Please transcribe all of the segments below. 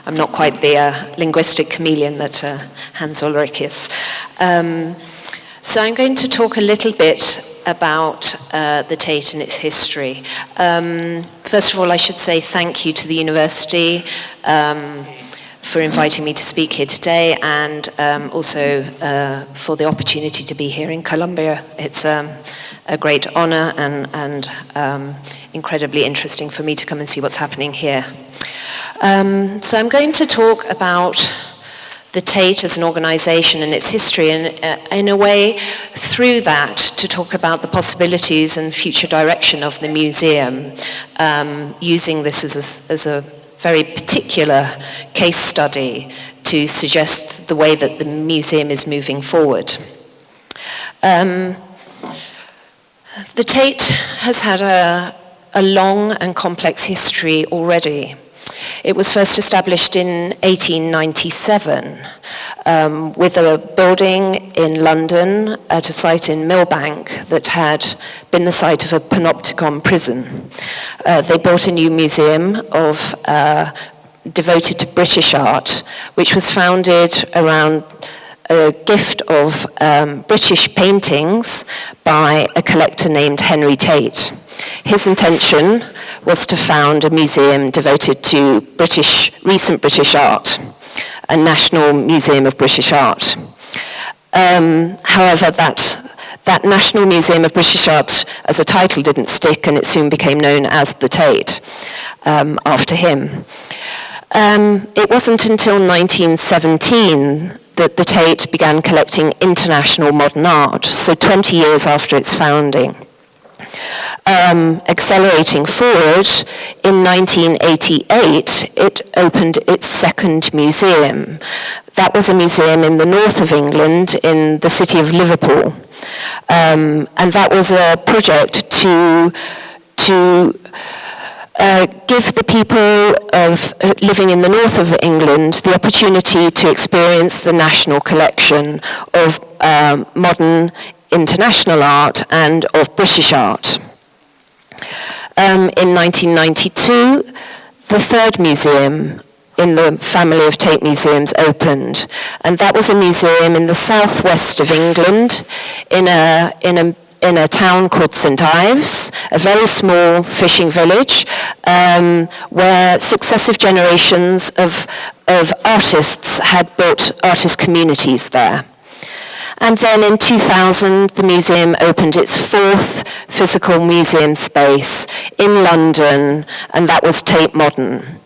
I'm not quite the linguistic chameleon that Hans Ulrich is. So I'm going to talk a little bit about the Tate and its history. First of all, I should say thank you to the university for inviting me to speak here today, and also for the opportunity to be here in Colombia. It's a great honor and incredibly interesting for me to come and see what's happening here. So I'm going to talk about the Tate as an organization and its history, and in a way, through that, to talk about the possibilities and future direction of the museum, using this as a very particular case study to suggest the way that the museum is moving forward. The Tate has had a long and complex history already. It was first established in 1897 with a building in London at a site in Millbank that had been the site of a panopticon prison. They built a new museum devoted to British art, which was founded around a gift of British paintings by a collector named Henry Tate. His intention was to found a museum devoted to recent British art, a National Museum of British Art. However, that National Museum of British Art as a title didn't stick, and it soon became known as the Tate, after him. It wasn't until 1917 that the Tate began collecting international modern art, so 20 years after its founding. Accelerating forward, in 1988, it opened its second museum. That was a museum in the north of England, in the city of Liverpool. And that was a project to give the people living in the north of England the opportunity to experience the national collection of modern international art and of British art. In 1992, the third museum in the family of Tate museums opened, and that was a museum in the southwest of England, in a town called St Ives, a very small fishing village, where successive generations of artists had built artist communities there. And then in 2000, the museum opened its fourth physical museum space in London, and that was Tate Modern.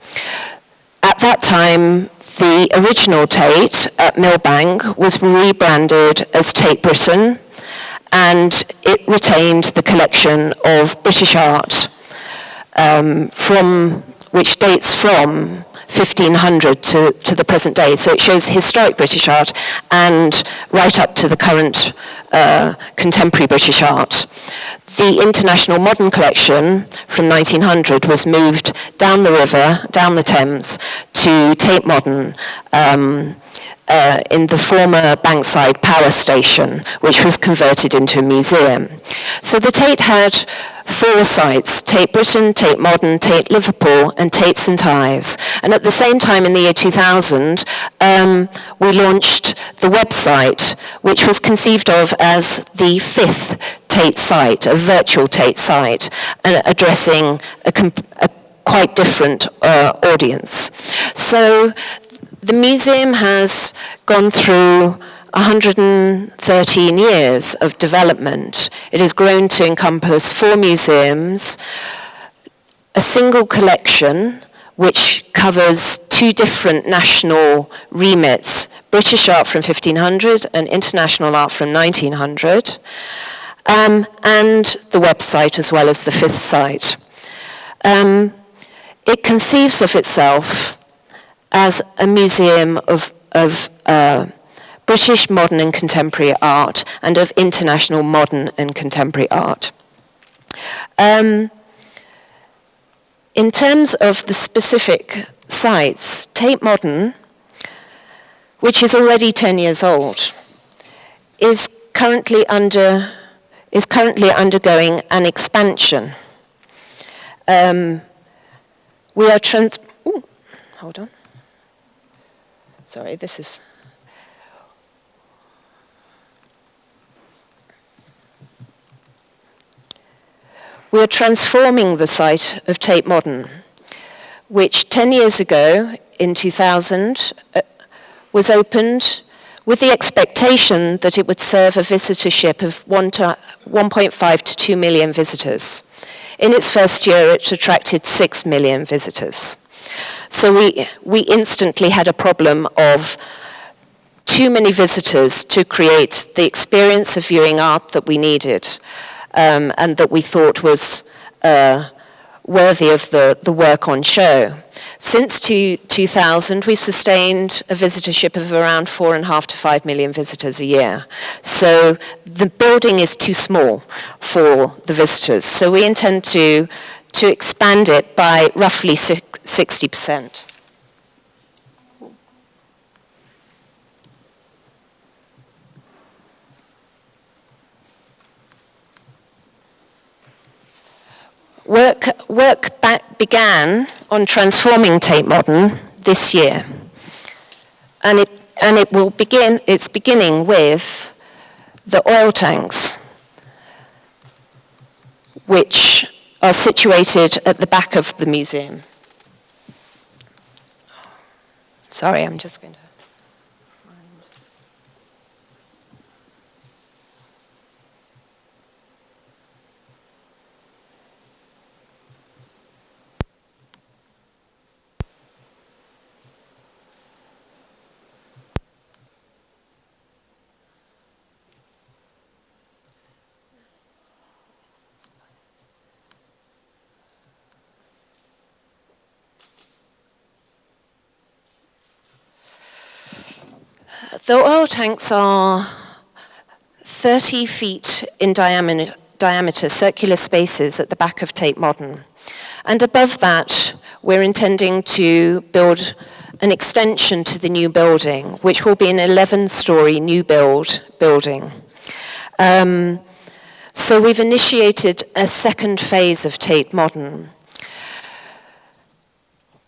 At that time, the original Tate at Millbank was rebranded as Tate Britain, and it retained the collection of British art, which dates from 1500 to the present day. So it shows historic British art and right up to the current contemporary British art. The International Modern Collection from 1900 was moved down the river, down the Thames, to Tate Modern in the former Bankside Power Station, which was converted into a museum. So the Tate had four sites: Tate Britain, Tate Modern, Tate Liverpool, and Tate St Ives. And at the same time, in the year 2000, we launched the website, which was conceived of as the fifth Tate site, a virtual Tate site, addressing a quite different audience. So the museum has gone through 113 years of development. It has grown to encompass 4 museums, a single collection which covers 2 different national remits: British art from 1500 and international art from 1900, and the website as well as the 5th site. It conceives of itself as a museum of British modern and contemporary art and of international modern and contemporary art. In terms of the specific sites, Tate Modern, which is already 10 years old, is currently undergoing an expansion. We are hold on. sorry, this is... We are transforming the site of Tate Modern, which 10 years ago, in 2000, was opened with the expectation that it would serve a visitorship of 1.5 to 2 million visitors. In its first year, it attracted 6 million visitors. So we instantly had a problem of too many visitors to create the experience of viewing art that we needed. And that we thought was worthy of the work on show. Since 2000, we've sustained a visitorship of around 4.5 to 5 million visitors a year. So the building is too small for the visitors. So we intend to expand it by roughly 60%. Work began on transforming Tate Modern this year, and it's beginning with the oil tanks, which are situated at the back of the museum. Sorry, I'm just going to... The oil tanks are 30 feet in diameter circular spaces at the back of Tate Modern. And above that, we're intending to build an extension to the new building, which will be an 11-story new building. So we've initiated a second phase of Tate Modern.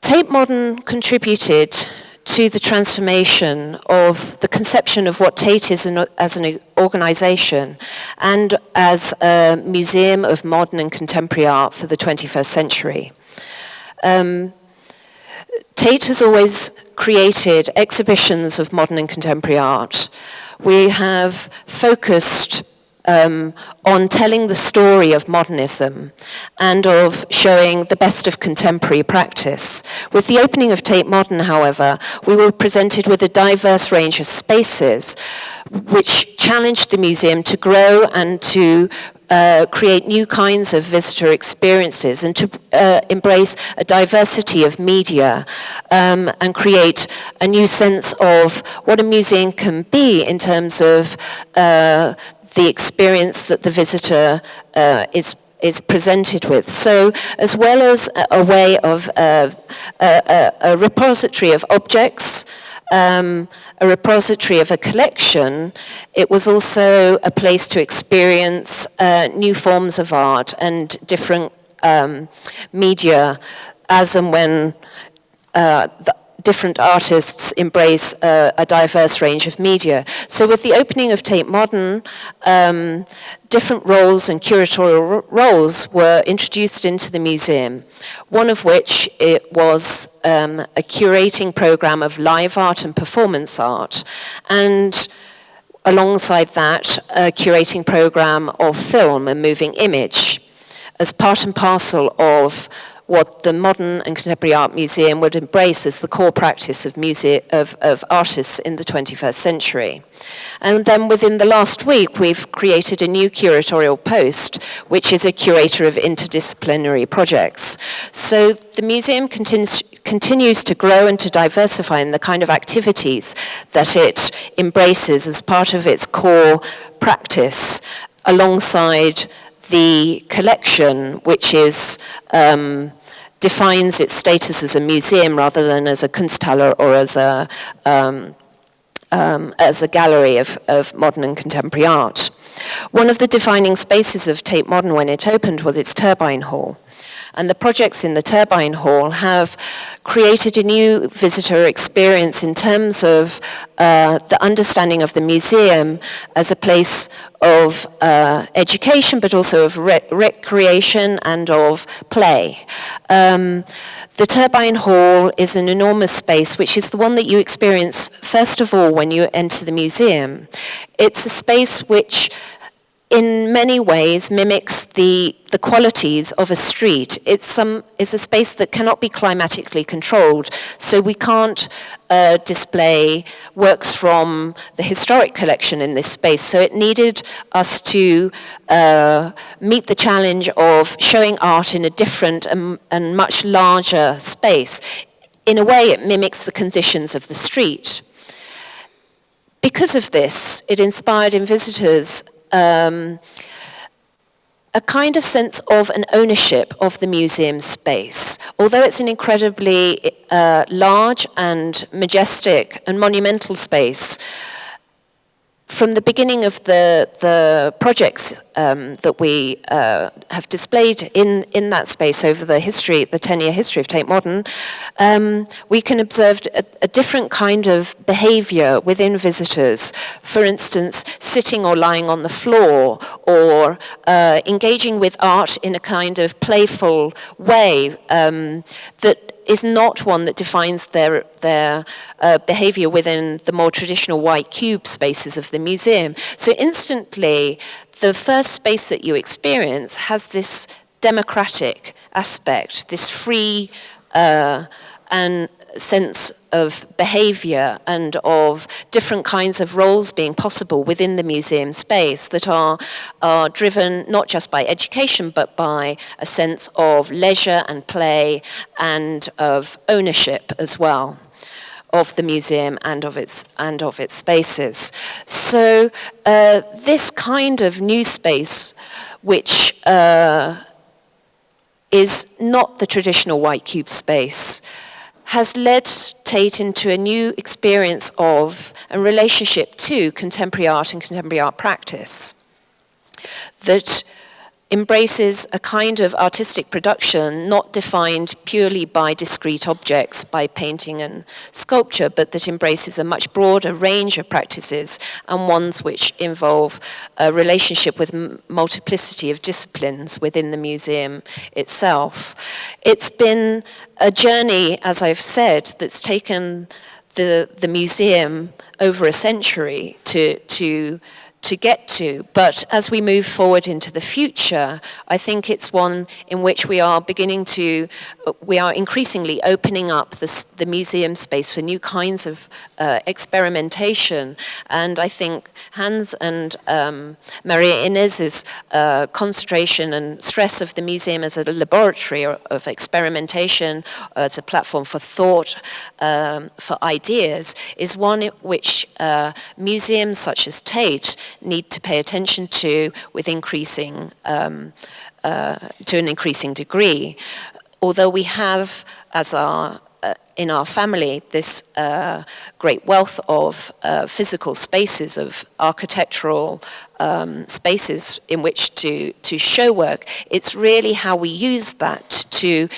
Tate Modern contributed to the transformation of the conception of what Tate is as an organization and as a museum of modern and contemporary art for the 21st century. Tate has always created exhibitions of modern and contemporary art. We have focused on telling the story of modernism and of showing the best of contemporary practice. With the opening of Tate Modern, however, we were presented with a diverse range of spaces which challenged the museum to grow and to create new kinds of visitor experiences and to embrace a diversity of media and create a new sense of what a museum can be in terms of the experience that the visitor is presented with. So as well as a way of a repository of objects, a repository of a collection, it was also a place to experience new forms of art and different media as and when the different artists embrace a diverse range of media. So with the opening of Tate Modern, different roles and curatorial roles were introduced into the museum, one of which it was a curating program of live art and performance art, and alongside that, a curating program of film and moving image as part and parcel of what the Modern and Contemporary Art Museum would embrace as the core practice of artists in the 21st century. And then within the last week, we've created a new curatorial post, which is a curator of interdisciplinary projects. So the museum continues to grow and to diversify in the kind of activities that it embraces as part of its core practice, alongside the collection, which is defines its status as a museum rather than as a Kunsthalle or as a gallery of modern and contemporary art. One of the defining spaces of Tate Modern when it opened was its Turbine Hall. and the projects in the Turbine Hall have created a new visitor experience in terms of the understanding of the museum as a place of education, but also of recreation and of play. The Turbine Hall is an enormous space, which is the one that you experience first of all when you enter the museum. It's a space which in many ways mimics the qualities of a street. It's a space that cannot be climatically controlled, so we can't display works from the historic collection in this space. So it needed us to meet the challenge of showing art in a different and much larger space. In a way, it mimics the conditions of the street. Because of this, it inspired in visitors a kind of sense of an ownership of the museum space. Although it's an incredibly large and majestic and monumental space, from the beginning of the projects that we have displayed in that space over the 10-year history of Tate Modern, we can observe a different kind of behavior within visitors. For instance, sitting or lying on the floor, or engaging with art in a kind of playful way that is not one that defines their behavior within the more traditional white cube spaces of the museum. So instantly, the first space that you experience has this democratic aspect, this free and sense of behavior and of different kinds of roles being possible within the museum space that are driven not just by education but by a sense of leisure and play and of ownership as well of the museum and of its spaces. So this kind of new space, which is not the traditional white cube space, has led Tate into a new experience of and relationship to contemporary art and contemporary art practice that embraces a kind of artistic production not defined purely by discrete objects, by painting and sculpture, but that embraces a much broader range of practices and ones which involve a relationship with multiplicity of disciplines within the museum itself. It's been a journey, as I've said, that's taken the museum over a century to get to, but as we move forward into the future, I think it's one in which we are increasingly opening up the museum space for new kinds of experimentation, and I think Hans and Maria Inés's concentration and stress of the museum as a laboratory of experimentation, as a platform for thought, for ideas, is one in which museums such as Tate need to pay attention to with to an increasing degree. Although we have, in our family, this great wealth of physical spaces, of architectural spaces in which to show work, it's really how we use that to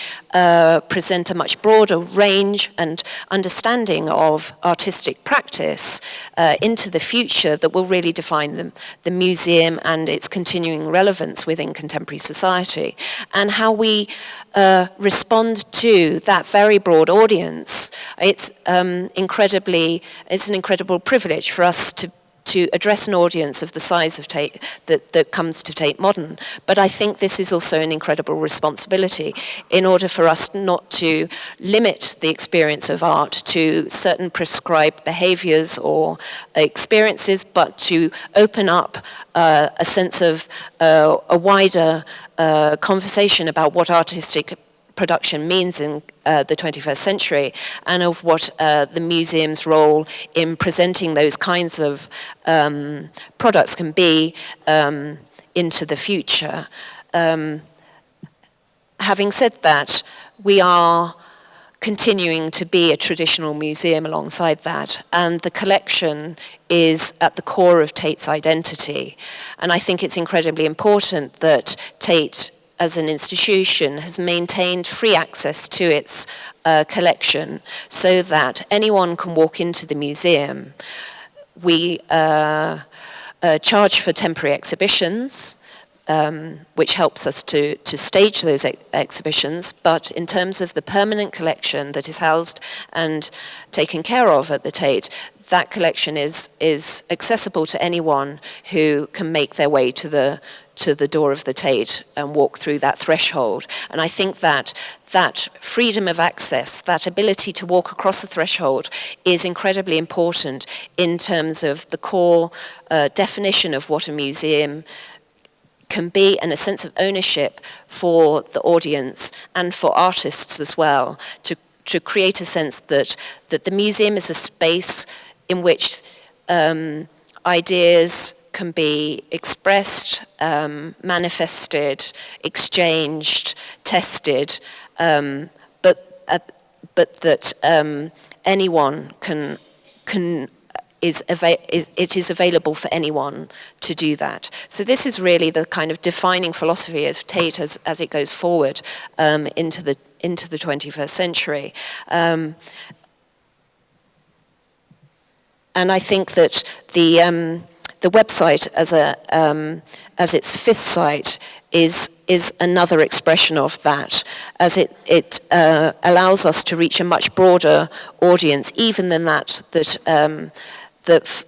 present a much broader range and understanding of artistic practice into the future that will really define the museum and its continuing relevance within contemporary society. And how we respond to that very broad audience. It's an incredible privilege for us to address an audience of the size of Tate that comes to Tate Modern. But I think this is also an incredible responsibility in order for us not to limit the experience of art to certain prescribed behaviors or experiences, but to open up a sense of a wider conversation about what artistic production means in the 21st century, and of what the museum's role in presenting those kinds of products can be into the future. Having said that, we are continuing to be a traditional museum alongside that, and the collection is at the core of Tate's identity. And I think it's incredibly important that Tate as an institution, has maintained free access to its collection so that anyone can walk into the museum. We charge for temporary exhibitions, which helps us to stage those exhibitions, but in terms of the permanent collection that is housed and taken care of at the Tate, that collection is accessible to anyone who can make their way to the door of the Tate and walk through that threshold. And I think that freedom of access, that ability to walk across the threshold, is incredibly important in terms of the core definition of what a museum can be, and a sense of ownership for the audience and for artists as well, to create a sense that the museum is a space in which ideas can be expressed, manifested, exchanged, tested, but that anyone it is available for anyone to do that. So this is really the kind of defining philosophy of Tate as it goes forward into the 21st century. And I think that the website as its fifth site is another expression of that, as it allows us to reach a much broader audience, even than that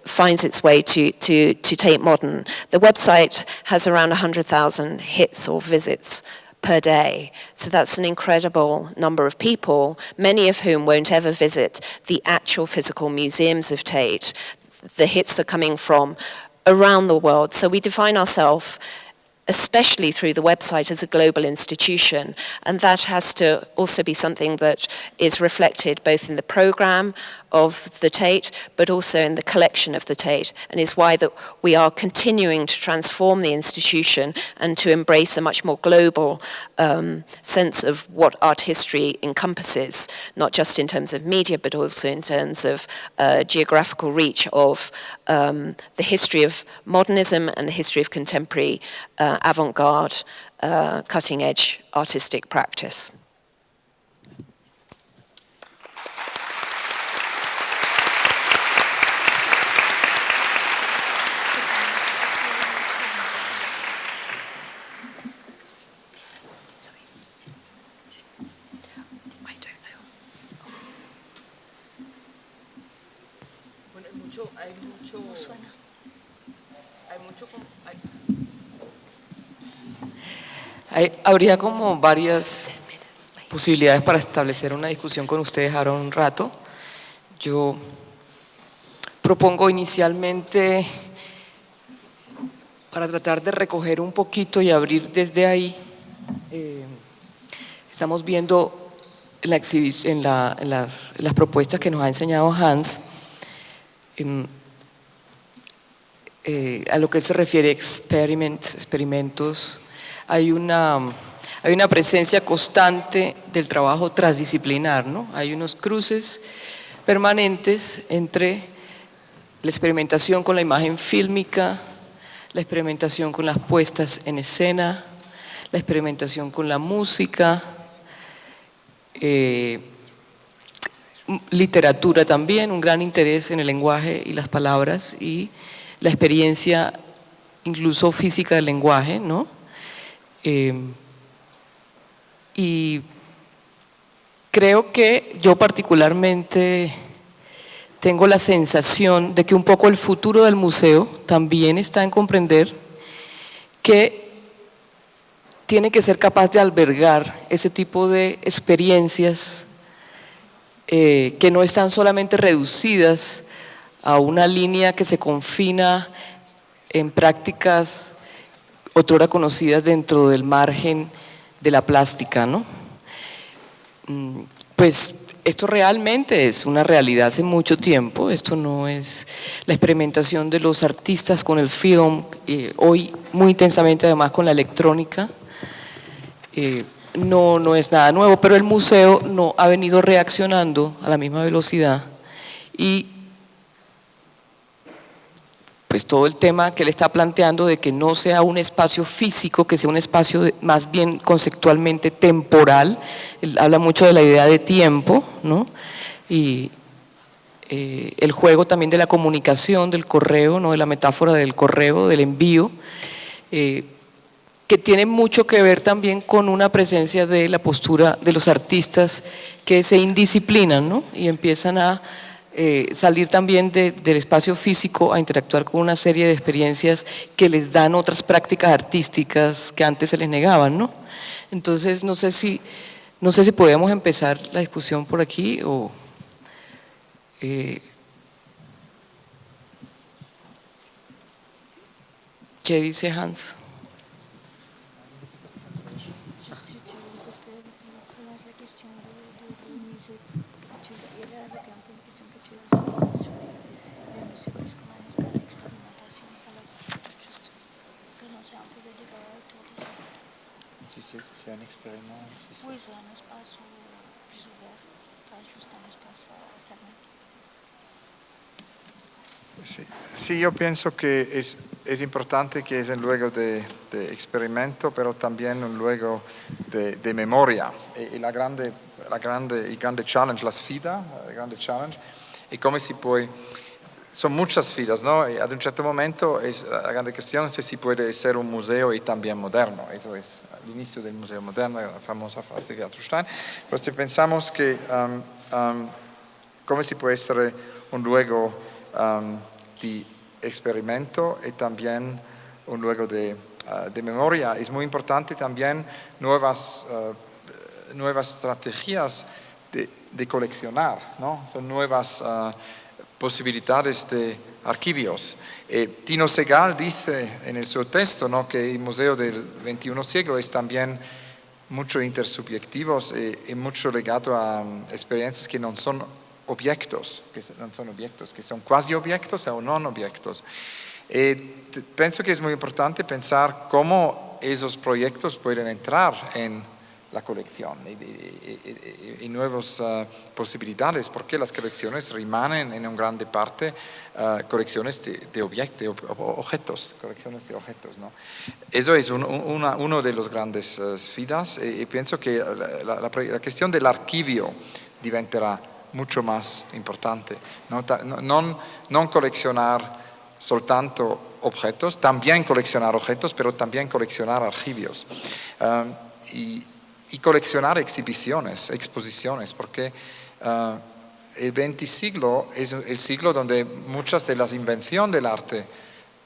finds its way to Tate Modern. The website has around 100,000 hits or visits per day. So that's an incredible number of people, many of whom won't ever visit the actual physical museums of Tate. The hits are coming from around the world. So we define ourselves, especially through the website, as a global institution. And that has to also be something that is reflected both in the program of the Tate, but also in the collection of the Tate, and is why that we are continuing to transform the institution and to embrace a much more global sense of what art history encompasses, not just in terms of media, but also in terms of geographical reach of the history of modernism and the history of contemporary avant-garde, cutting-edge artistic practice. Habría como varias posibilidades para establecer una discusión con ustedes ahora un rato. Yo propongo inicialmente, para tratar de recoger un poquito y abrir desde ahí, estamos viendo en las propuestas que nos ha enseñado Hans, a lo que se refiere experimentos. Hay una presencia constante del trabajo transdisciplinar, ¿no? Hay unos cruces permanentes entre la experimentación con la imagen fílmica, la experimentación con las puestas en escena, la experimentación con la música, literatura también, un gran interés en el lenguaje y las palabras, y la experiencia incluso física del lenguaje, ¿no? Y creo que yo particularmente tengo la sensación de que un poco el futuro del museo también está en comprender que tiene que ser capaz de albergar ese tipo de experiencias que no están solamente reducidas a una línea que se confina en prácticas otrora conocidas dentro del margen de la plástica, ¿no? Pues esto realmente es una realidad hace mucho tiempo. Esto no es la experimentación de los artistas con el film, hoy muy intensamente además con la electrónica, no es nada nuevo, pero el museo no ha venido reaccionando a la misma velocidad y pues todo el tema que él está planteando de que no sea un espacio físico, que sea un espacio más bien conceptualmente temporal. Él habla mucho de la idea de tiempo, ¿no? Y el juego también de la comunicación, del correo, ¿no? De la metáfora del correo, del envío, que tiene mucho que ver también con una presencia de la postura de los artistas que se indisciplinan, ¿no? Y empiezan a salir también del espacio físico a interactuar con una serie de experiencias que les dan otras prácticas artísticas que antes se les negaban, ¿no? Entonces, no sé si podemos empezar la discusión por aquí o… ¿qué dice Hans? Parce que relance la question du musée. Il y avait avec un peu une question que tu as soulevée sur le musée plus comme un espace d'expérimentation. Alors, juste relancer un peu le débat autour de ça. Si c'est un expériment. Oui, c'est un espace plus ouvert, pas juste un espace fermé. Sí, yo pienso que es importante que es un lugar de experimento, pero también un lugar de memoria. Y el grande challenge, la sfida, el grande challenge, es cómo si puede, son muchas sfidas, ¿no? Y ad un certo momento la grande cuestión es si puede ser un museo y también moderno. Eso es el inicio del museo moderno, la famosa frase de Stein. Pero si pensamos que cómo si puede ser un lugar de experimento y también un lugar de memoria. Es muy importante también nuevas estrategias de coleccionar, ¿no? Son nuevas posibilidades de archivos. Tino Segal dice en su texto, ¿no?, que el museo del XXI siglo es también mucho intersubjetivos y mucho legado a experiencias que no son objetos, que son quasi objetos o no objetos. Pienso que es muy importante pensar cómo esos proyectos pueden entrar en la colección y nuevas posibilidades, porque las colecciones rimanen en grande parte colecciones de objetos, colecciones de objetos, ¿no? Eso es uno de los grandes sfidas y pienso que la cuestión del archivio diventerà mucho más importante. No coleccionar soltanto objetos, también coleccionar objetos, pero también coleccionar archivos. Y coleccionar exposiciones, porque el XX siglo es el siglo donde muchas de las invenciones del arte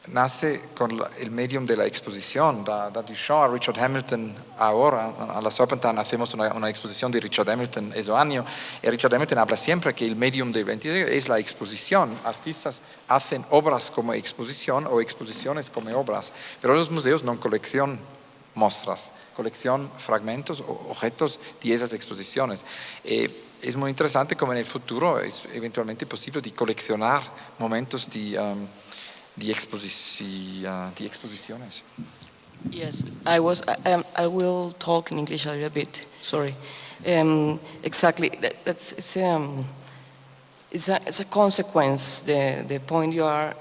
nace con el medium de la exposición. Da Duchamp a Richard Hamilton, ahora a la Serpentine hacemos una exposición de Richard Hamilton ese año, y Richard Hamilton habla siempre que el medium del 20 es la exposición. Artistas hacen obras como exposición o exposiciones como obras, pero los museos no coleccionan muestras, coleccionan fragmentos o objetos de esas exposiciones. Es muy interesante como en el futuro es eventualmente posible de coleccionar momentos de exposiciones. Yes, I will talk in English a little bit. Sorry. Exactly. It's a consequence. The point you are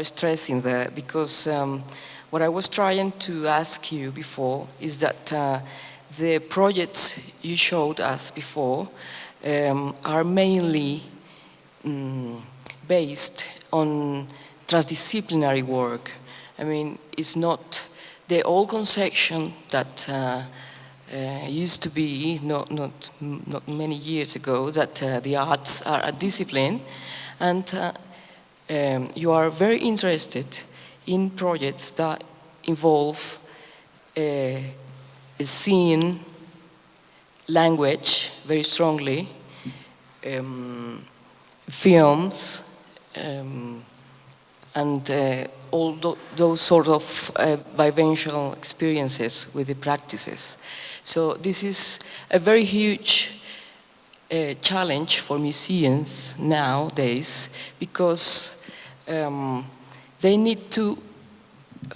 stressing there, because what I was trying to ask you before is that the projects you showed us before are mainly based on transdisciplinary work. I mean, it's not the old conception that used to be not many years ago, that the arts are a discipline, and you are very interested in projects that involve a scene, language very strongly, films, and all those sort of vivencial experiences with the practices. So this is a very huge challenge for museums nowadays, because they need to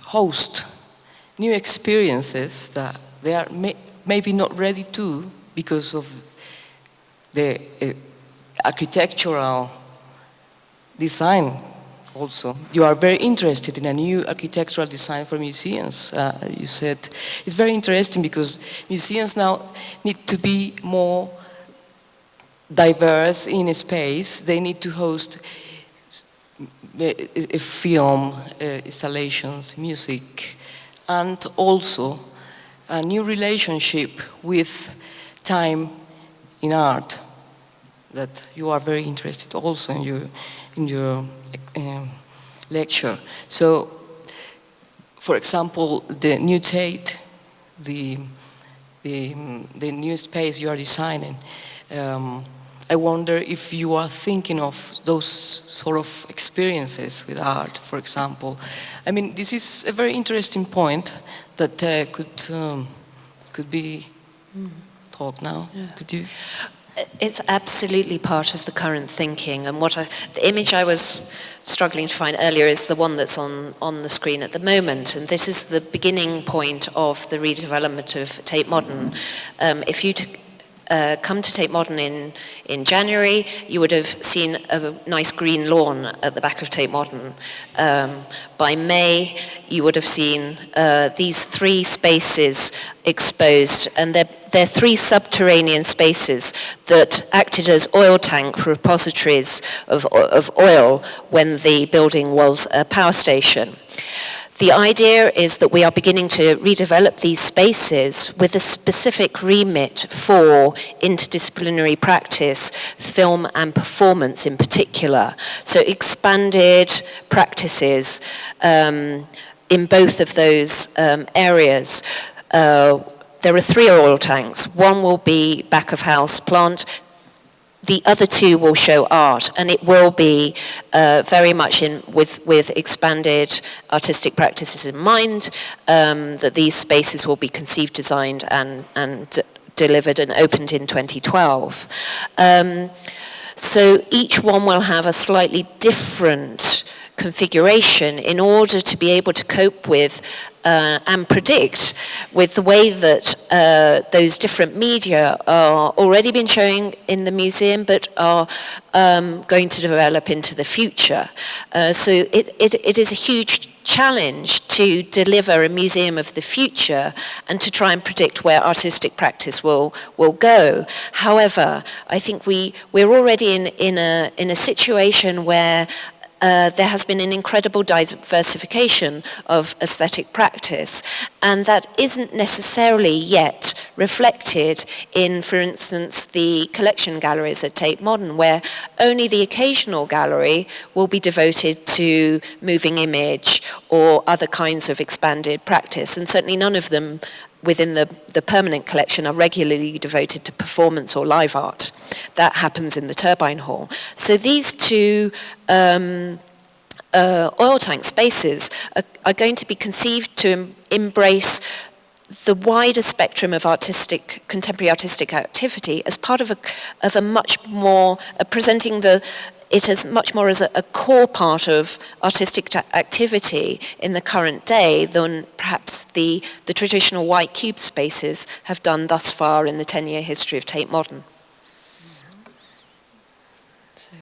host new experiences that they are maybe not ready to because of the architectural design also. You are very interested in a new architectural design for museums. You said it's very interesting because museums now need to be more diverse in a space. They need to host film installations, music, and also a new relationship with time in art that you are very interested also in your lecture. So, for example, the new Tate, the new space you are designing, I wonder if you are thinking of those sort of experiences with art, for example. I mean, this is a very interesting point that could be talked now. Yeah. Could you? It's absolutely part of the current thinking, and the image I was struggling to find earlier is the one that's on the screen at the moment, and this is the beginning point of the redevelopment of Tate Modern. If you come to Tate Modern in January, you would have seen a nice green lawn at the back of Tate Modern. By May, you would have seen these three spaces exposed, and they're three subterranean spaces that acted as oil tank repositories of oil when the building was a power station. The idea is that we are beginning to redevelop these spaces with a specific remit for interdisciplinary practice, film and performance in particular. So expanded practices in both of those areas. There are three oil tanks. One will be back of house plant. The other two will show art, and it will be very much with expanded artistic practices in mind, that these spaces will be conceived, designed, and delivered and opened in 2012. So each one will have a slightly different configuration in order to be able to cope with and predict with the way that those different media are already been showing in the museum but are going to develop into the future. So it is a huge challenge to deliver a museum of the future and to try and predict where artistic practice will go. However, I think we're already in a situation where there has been an incredible diversification of aesthetic practice, and that isn't necessarily yet reflected in, for instance, the collection galleries at Tate Modern, where only the occasional gallery will be devoted to moving image or other kinds of expanded practice, and certainly none of them within the permanent collection are regularly devoted to performance or live art. That happens in the Turbine Hall. So these two oil tank spaces are going to be conceived to embrace the wider spectrum of contemporary artistic activity as part of a much more, presenting it as much more as a core part of artistic activity in the current day than perhaps the traditional white cube spaces have done thus far in the 10-year history of Tate Modern.